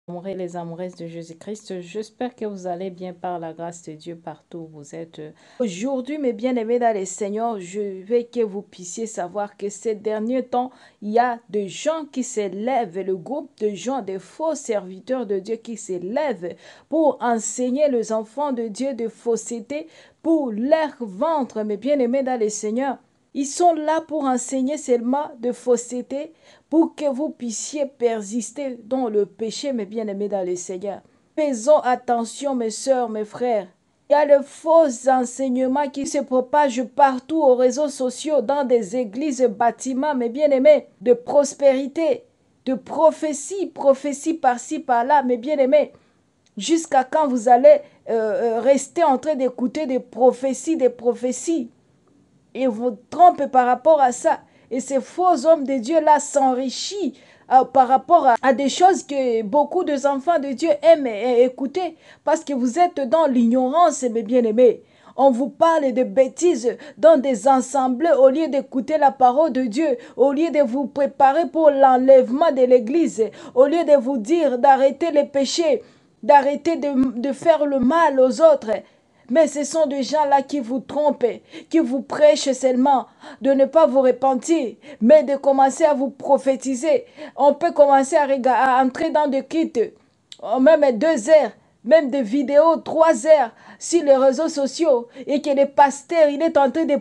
Amoureux et les amoureuses de Jésus-Christ, j'espère que vous allez bien par la grâce de Dieu partout où vous êtes. Aujourd'hui, mes bien-aimés dans les Seigneurs, je veux que vous puissiez savoir que ces derniers temps, il y a des gens qui s'élèvent, le groupe de gens, des faux serviteurs de Dieu qui s'élèvent pour enseigner les enfants de Dieu de fausseté, pour leur ventre, mes bien-aimés dans les Seigneurs. Ils sont là pour enseigner seulement de fausseté, pour que vous puissiez persister dans le péché, mes bien-aimés dans le Seigneur. Faisons attention, mes sœurs, mes frères. Il y a de faux enseignements qui se propagent partout aux réseaux sociaux, dans des églises, bâtiments, mes bien-aimés, de prospérité, de prophétie, prophétie par-ci, par-là, mes bien-aimés. Jusqu'à quand vous allez rester en train d'écouter des prophéties, et vous trompez par rapport à ça. Et ces faux hommes de Dieu-là s'enrichissent par rapport à des choses que beaucoup d'enfants de Dieu aiment écouter, parce que vous êtes dans l'ignorance, mes bien-aimés. On vous parle de bêtises dans des assemblées au lieu d'écouter la parole de Dieu, au lieu de vous préparer pour l'enlèvement de l'Église, au lieu de vous dire d'arrêter les péchés, d'arrêter de faire le mal aux autres. Mais ce sont des gens-là qui vous trompent, qui vous prêchent seulement de ne pas vous repentir, mais de commencer à vous prophétiser. On peut commencer à entrer dans des kits, même 2 heures, même des vidéos 3 heures sur les réseaux sociaux, et que le pasteur, il est en train de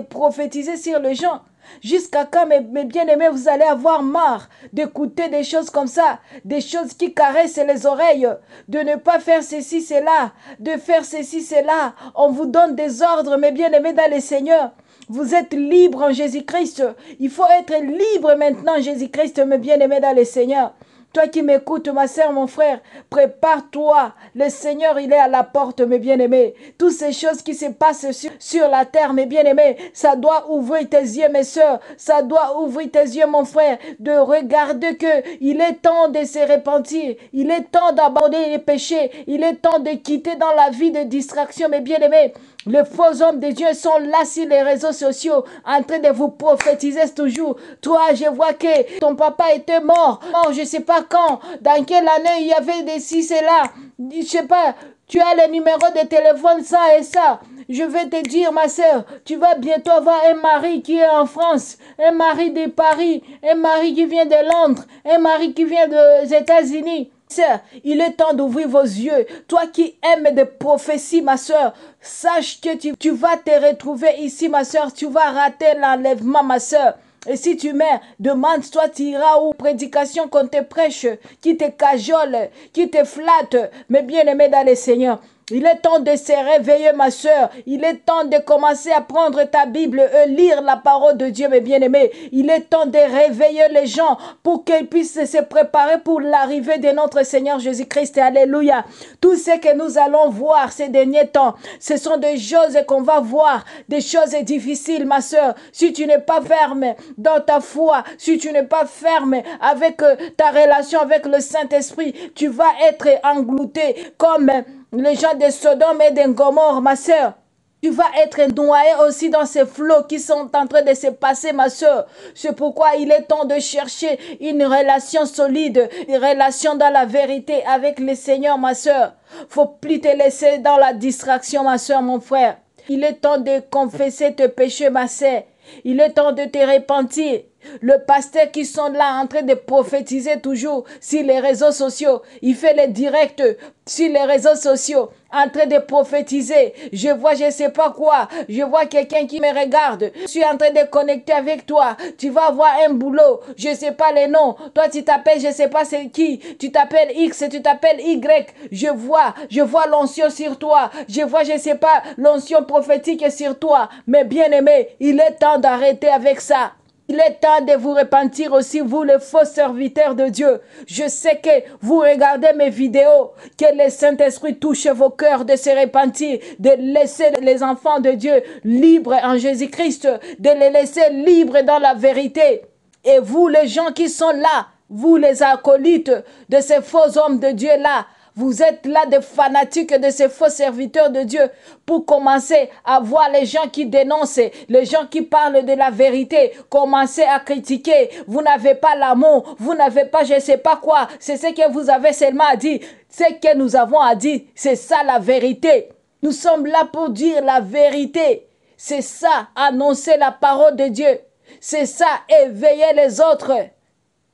prophétiser sur les gens. Jusqu'à quand, mes bien-aimés, vous allez avoir marre d'écouter des choses comme ça, des choses qui caressent les oreilles, de ne pas faire ceci, cela, de faire ceci, cela. On vous donne des ordres, mes bien-aimés, dans le Seigneur. Vous êtes libres en Jésus-Christ. Il faut être libre maintenant en Jésus-Christ, mes bien-aimés, dans le Seigneur. Toi qui m'écoutes, ma sœur, mon frère, prépare-toi. Le Seigneur, il est à la porte, mes bien-aimés. Toutes ces choses qui se passent sur la terre, mes bien-aimés, ça doit ouvrir tes yeux, mes sœurs. Ça doit ouvrir tes yeux, mon frère, de regarder que il est temps de se repentir. Il est temps d'abandonner les péchés. Il est temps de quitter dans la vie de distraction, mes bien-aimés. Les faux hommes de Dieu sont là sur les réseaux sociaux en train de vous prophétiser toujours. Toi, je vois que ton papa était mort. Oh, je ne sais pas quand, dans quelle année il y avait des ci, c'est là. Je sais pas, tu as le numéro de téléphone, ça et ça. Je vais te dire, ma soeur, tu vas bientôt avoir un mari qui est en France, un mari de Paris, un mari qui vient de Londres, un mari qui vient des États-Unis. Sœur, il est temps d'ouvrir vos yeux. Toi qui aimes des prophéties, ma soeur, sache que tu vas te retrouver ici, ma soeur. Tu vas rater l'enlèvement, ma soeur. Et si tu mets, demande-toi, tu iras aux prédications qu'on te prêche, qui te cajole, qui te flatte, mais bien aimé dans le Seigneur. Il est temps de se réveiller, ma soeur. Il est temps de commencer à prendre ta Bible et lire la parole de Dieu, mes bien-aimés. Il est temps de réveiller les gens pour qu'ils puissent se préparer pour l'arrivée de notre Seigneur Jésus-Christ. Alléluia. Tout ce que nous allons voir ces derniers temps, ce sont des choses qu'on va voir, des choses difficiles, ma soeur. Si tu n'es pas ferme dans ta foi, si tu n'es pas ferme avec ta relation avec le Saint-Esprit, tu vas être englouté comme les gens de Sodome et de Gomorrhe, ma soeur. Tu vas être noyé aussi dans ces flots qui sont en train de se passer, ma soeur. C'est pourquoi il est temps de chercher une relation solide, une relation dans la vérité avec le Seigneur, ma soeur. Faut plus te laisser dans la distraction, ma soeur, mon frère. Il est temps de confesser tes péchés, ma soeur. Il est temps de te repentir. Le pasteur qui sont là en train de prophétiser toujours sur les réseaux sociaux, il fait les directs sur les réseaux sociaux en train de prophétiser. Je vois je sais pas quoi, je vois quelqu'un qui me regarde, je suis en train de connecter avec toi, tu vas avoir un boulot, je sais pas les noms, toi tu t'appelles je sais pas c'est qui, tu t'appelles X, tu t'appelles Y, je vois l'onction sur toi, je vois je sais pas l'onction prophétique sur toi, mais bien aimé, il est temps d'arrêter avec ça. Il est temps de vous repentir aussi, vous les faux serviteurs de Dieu. Je sais que vous regardez mes vidéos, que le Saint-Esprit touche vos cœurs de se repentir, de laisser les enfants de Dieu libres en Jésus-Christ, de les laisser libres dans la vérité. Et vous, les gens qui sont là, vous les acolytes de ces faux hommes de Dieu là, Vous êtes là des fanatiques de ces faux serviteurs de Dieu pour commencer à voir les gens qui dénoncent, les gens qui parlent de la vérité, commencer à critiquer. Vous n'avez pas l'amour, vous n'avez pas je ne sais pas quoi. C'est ce que vous avez seulement à dire. Ce que nous avons à dire, c'est ça la vérité. Nous sommes là pour dire la vérité. C'est ça, annoncer la parole de Dieu. C'est ça, éveiller les autres.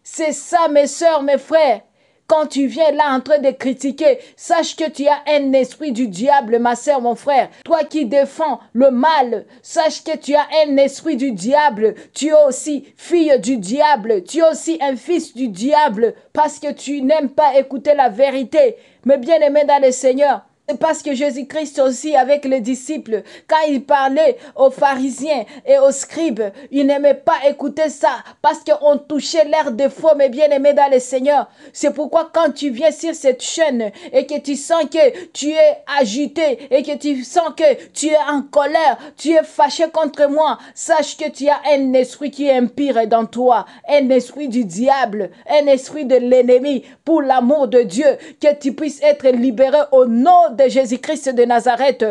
C'est ça, mes sœurs, mes frères. Quand tu viens là en train de critiquer, sache que tu as un esprit du diable, ma sœur, mon frère. Toi qui défends le mal, sache que tu as un esprit du diable. Tu es aussi fille du diable. Tu es aussi un fils du diable parce que tu n'aimes pas écouter la vérité. Mais bien aimé dans le Seigneur, c'est parce que Jésus-Christ aussi avec les disciples, quand il parlait aux pharisiens et aux scribes, il n'aimait pas écouter ça parce qu'on touchait l'air de faux, mais bien aimé dans le Seigneur. C'est pourquoi quand tu viens sur cette chaîne et que tu sens que tu es agité et que tu sens que tu es en colère, tu es fâché contre moi, sache que tu as un esprit qui est impire dans toi, un esprit du diable, un esprit de l'ennemi, pour l'amour de Dieu, que tu puisses être libéré au nom de Jésus-Christ de Nazareth.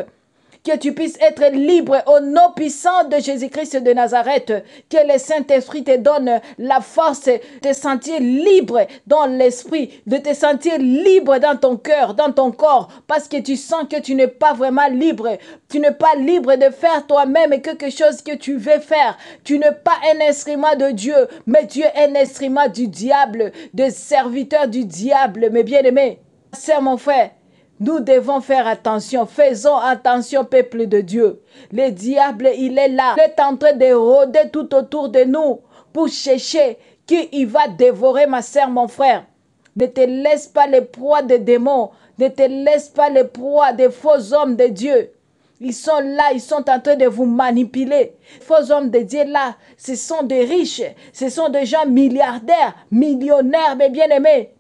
Que tu puisses être libre au nom puissant de Jésus-Christ de Nazareth. Que le Saint-Esprit te donne la force de te sentir libre dans l'esprit, de te sentir libre dans ton cœur, dans ton corps, parce que tu sens que tu n'es pas vraiment libre. Tu n'es pas libre de faire toi-même quelque chose que tu veux faire. Tu n'es pas un instrument de Dieu, mais tu es un instrument du diable, de serviteur du diable, mes bien-aimés. Sœur, mon frère, nous devons faire attention. Faisons attention, peuple de Dieu. Le diable, il est là. Il est en train de rôder tout autour de nous pour chercher qui il va dévorer, ma sœur, mon frère. Ne te laisse pas les proies des démons. Ne te laisse pas les proies des faux hommes de Dieu. Ils sont là, ils sont en train de vous manipuler. Les faux hommes de Dieu là, ce sont des riches. Ce sont des gens milliardaires, millionnaires, mes bien-aimés.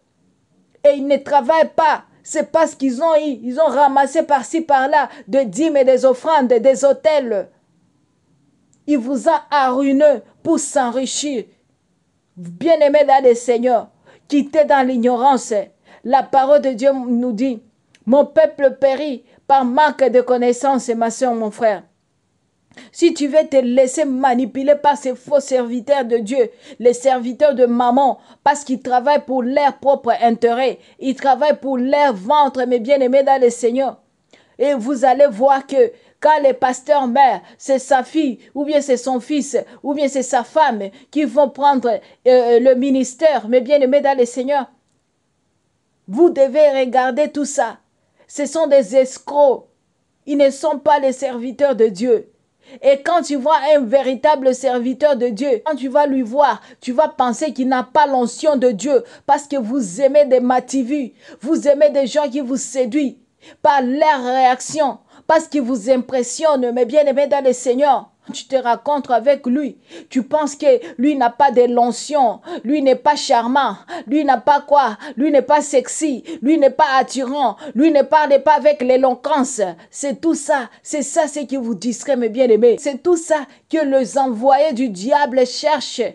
Et ils ne travaillent pas. C'est parce qu'ils ont eu, ils ont ramassé par-ci, par-là, des dîmes et des offrandes, des hôtels. Il vous a arruiné pour s'enrichir. Bien-aimé dans le Seigneur, quittez dans l'ignorance. La parole de Dieu nous dit, mon peuple périt par manque de connaissance, ma soeur, mon frère. Si tu veux te laisser manipuler par ces faux serviteurs de Dieu, les serviteurs de maman, parce qu'ils travaillent pour leur propre intérêt, ils travaillent pour leur ventre, mes bien-aimés dans le Seigneur. Et vous allez voir que quand le pasteur meurt, c'est sa fille, ou bien c'est son fils, ou bien c'est sa femme qui vont prendre le ministère, mes bien-aimés dans le Seigneur. Vous devez regarder tout ça. Ce sont des escrocs. Ils ne sont pas les serviteurs de Dieu. Et quand tu vois un véritable serviteur de Dieu, quand tu vas lui voir, tu vas penser qu'il n'a pas l'onction de Dieu parce que vous aimez des mativus, vous aimez des gens qui vous séduisent par leur réaction, parce qu'ils vous impressionnent, mais bien aimé dans le Seigneur. Tu te rencontres avec lui, tu penses que lui n'a pas de l'onction, lui n'est pas charmant, lui n'a pas quoi, lui n'est pas sexy, lui n'est pas attirant, lui ne parle pas avec l'éloquence. C'est tout ça, c'est ça ce qui vous distrait, mes bien-aimés. C'est tout ça que les envoyés du diable cherchent.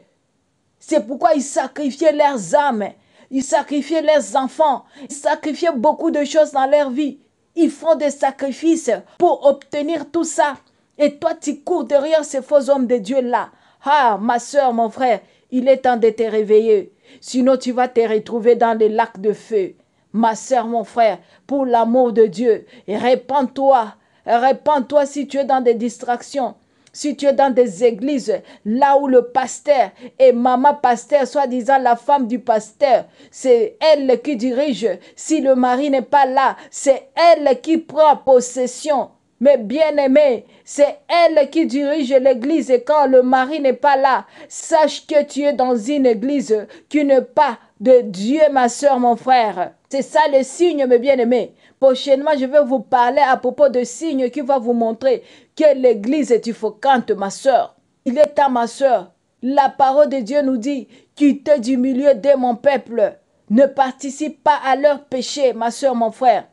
C'est pourquoi ils sacrifiaient leurs âmes, ils sacrifiaient leurs enfants, ils sacrifiaient beaucoup de choses dans leur vie. Ils font des sacrifices pour obtenir tout ça. Et toi, tu cours derrière ces faux hommes de Dieu-là. Ah, ma soeur, mon frère, il est temps de te réveiller. Sinon, tu vas te retrouver dans les lacs de feu. Ma soeur, mon frère, pour l'amour de Dieu, répands-toi. Répands-toi si tu es dans des distractions. Si tu es dans des églises, là où le pasteur et maman pasteur, soi-disant la femme du pasteur, c'est elle qui dirige. Si le mari n'est pas là, c'est elle qui prend possession. Mais bien-aimé, c'est elle qui dirige l'église et quand le mari n'est pas là, sache que tu es dans une église qui n'est pas de Dieu, ma soeur, mon frère. C'est ça le signe, mes bien-aimés. Prochainement, je vais vous parler à propos de signes qui va vous montrer que l'église est suffocante, ma soeur. Il est temps, ma soeur. La parole de Dieu nous dit, quittez du milieu de mon peuple. Ne participe pas à leur péché, ma soeur, mon frère.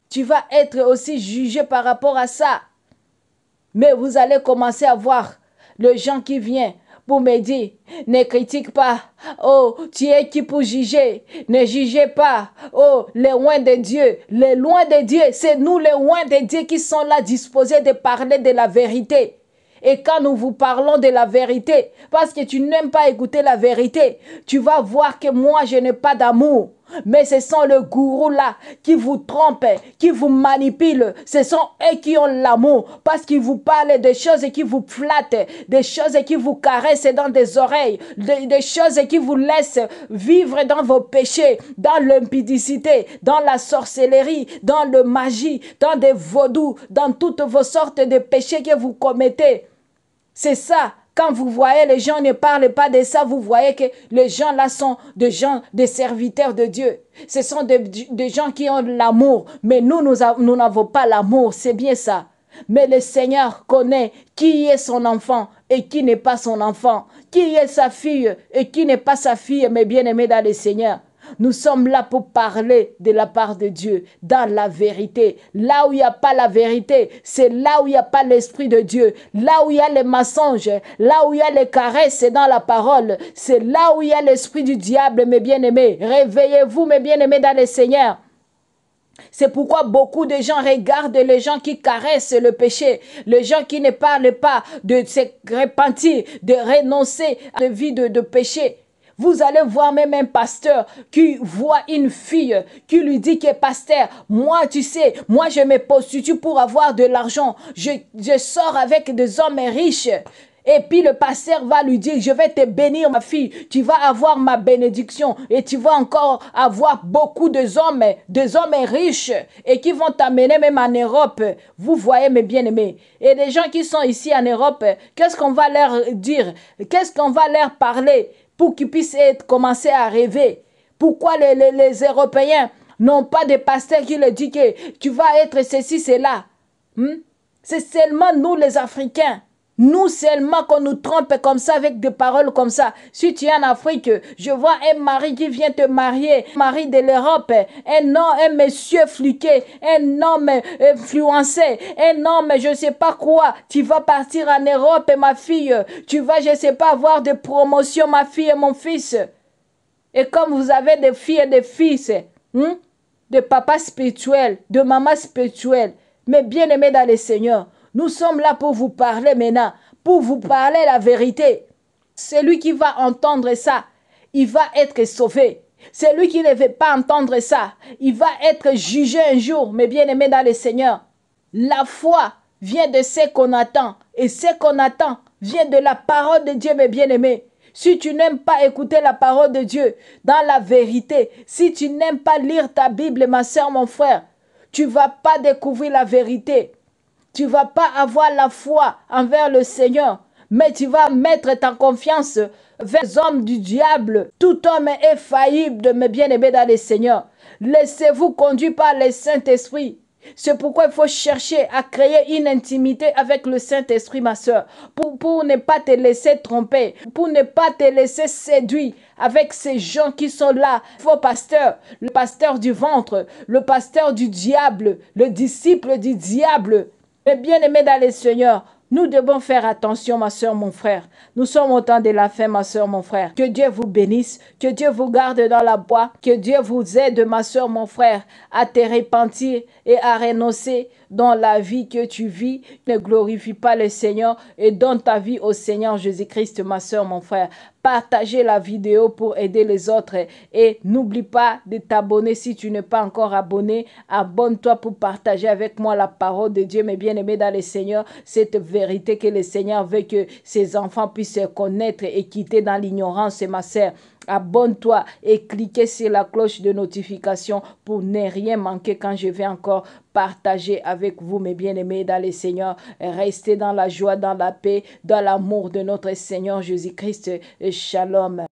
Tu vas être aussi jugé par rapport à ça. Mais vous allez commencer à voir les gens qui viennent pour me dire, ne critique pas. Oh, tu es qui pour juger? Ne jugez pas. Oh, les loin de Dieu, les loin de Dieu, c'est nous les loin de Dieu qui sont là disposés de parler de la vérité. Et quand nous vous parlons de la vérité, parce que tu n'aimes pas écouter la vérité, tu vas voir que moi, je n'ai pas d'amour. Mais ce sont les gourous là qui vous trompent, qui vous manipulent. Ce sont eux qui ont l'amour parce qu'ils vous parlent des choses qui vous flattent, des choses qui vous caressent dans des oreilles, des choses qui vous laissent vivre dans vos péchés, dans l'impudicité, dans la sorcellerie, dans la magie, dans des vaudous, dans toutes vos sortes de péchés que vous commettez. C'est ça. Quand vous voyez les gens ne parlent pas de ça, vous voyez que les gens là sont des gens, des serviteurs de Dieu. Ce sont des gens qui ont l'amour. Mais nous n'avons pas l'amour. C'est bien ça. Mais le Seigneur connaît qui est son enfant et qui n'est pas son enfant. Qui est sa fille et qui n'est pas sa fille, mais bien-aimé dans le Seigneur. Nous sommes là pour parler de la part de Dieu, dans la vérité. Là où il n'y a pas la vérité, c'est là où il n'y a pas l'Esprit de Dieu. Là où il y a les mensonges, là où il y a les caresses dans la parole, c'est là où il y a l'Esprit du diable, mes bien-aimés. Réveillez-vous, mes bien-aimés, dans le Seigneur. C'est pourquoi beaucoup de gens regardent les gens qui caressent le péché, les gens qui ne parlent pas de se repentir, de renoncer à la vie de péché. Vous allez voir même un pasteur qui voit une fille qui lui dit que pasteur, moi tu sais, moi je me prostitue pour avoir de l'argent. Je sors avec des hommes riches. Et puis le pasteur va lui dire, je vais te bénir ma fille, tu vas avoir ma bénédiction et tu vas encore avoir beaucoup des hommes riches et qui vont t'amener même en Europe. Vous voyez mes bien-aimés. Et les gens qui sont ici en Europe, qu'est-ce qu'on va leur dire? Qu'est-ce qu'on va leur parler pour qu'ils puissent commencer à rêver? Pourquoi les Européens n'ont pas de pasteur qui leur dit que tu vas être ceci, cela? C'est seulement nous les Africains. Nous seulement qu'on nous trompe comme ça avec des paroles comme ça. Si tu es en Afrique, je vois un mari qui vient te marier, mari de l'Europe, un monsieur fliqué, un homme influencé, un homme je ne sais pas quoi. Tu vas partir en Europe, ma fille. Tu vas, je ne sais pas, avoir des promotions, ma fille et mon fils. Et comme vous avez des filles et des fils, de papa spirituel, de maman spirituelle, mais bien-aimés dans le Seigneur, nous sommes là pour vous parler maintenant, pour vous parler la vérité. Celui qui va entendre ça, il va être sauvé. Celui qui ne veut pas entendre ça, il va être jugé un jour, mais bien-aimé dans le Seigneur. La foi vient de ce qu'on attend, et ce qu'on attend vient de la parole de Dieu, mes bien-aimés. Si tu n'aimes pas écouter la parole de Dieu dans la vérité, si tu n'aimes pas lire ta Bible, ma soeur, mon frère, tu ne vas pas découvrir la vérité. Tu ne vas pas avoir la foi envers le Seigneur, mais tu vas mettre ta confiance vers les hommes du diable. Tout homme est faillible, mes bien-aimés dans le Seigneur. Laissez-vous conduire par le Saint-Esprit. C'est pourquoi il faut chercher à créer une intimité avec le Saint-Esprit, ma soeur, pour ne pas te laisser tromper, pour ne pas te laisser séduire avec ces gens qui sont là. Faux pasteur, le pasteur du ventre, le pasteur du diable, le disciple du diable. Mais bien-aimés dans le Seigneur, nous devons faire attention, ma soeur, mon frère. Nous sommes au temps de la fin, ma soeur, mon frère. Que Dieu vous bénisse, que Dieu vous garde dans la boîte, que Dieu vous aide, ma soeur, mon frère, à te repentir et à renoncer dans la vie que tu vis. Ne glorifie pas le Seigneur et donne ta vie au Seigneur Jésus-Christ, ma soeur, mon frère. Partagez la vidéo pour aider les autres et n'oublie pas de t'abonner si tu n'es pas encore abonné. Abonne-toi pour partager avec moi la parole de Dieu, mes bien-aimés dans le Seigneur, cette vérité que le Seigneur veut que ses enfants puissent connaître et quitter dans l'ignorance, ma sœur. Abonne-toi et cliquez sur la cloche de notification pour ne rien manquer quand je vais encore partager avec vous, mes bien-aimés dans le Seigneur. Restez dans la joie, dans la paix, dans l'amour de notre Seigneur Jésus-Christ. Shalom.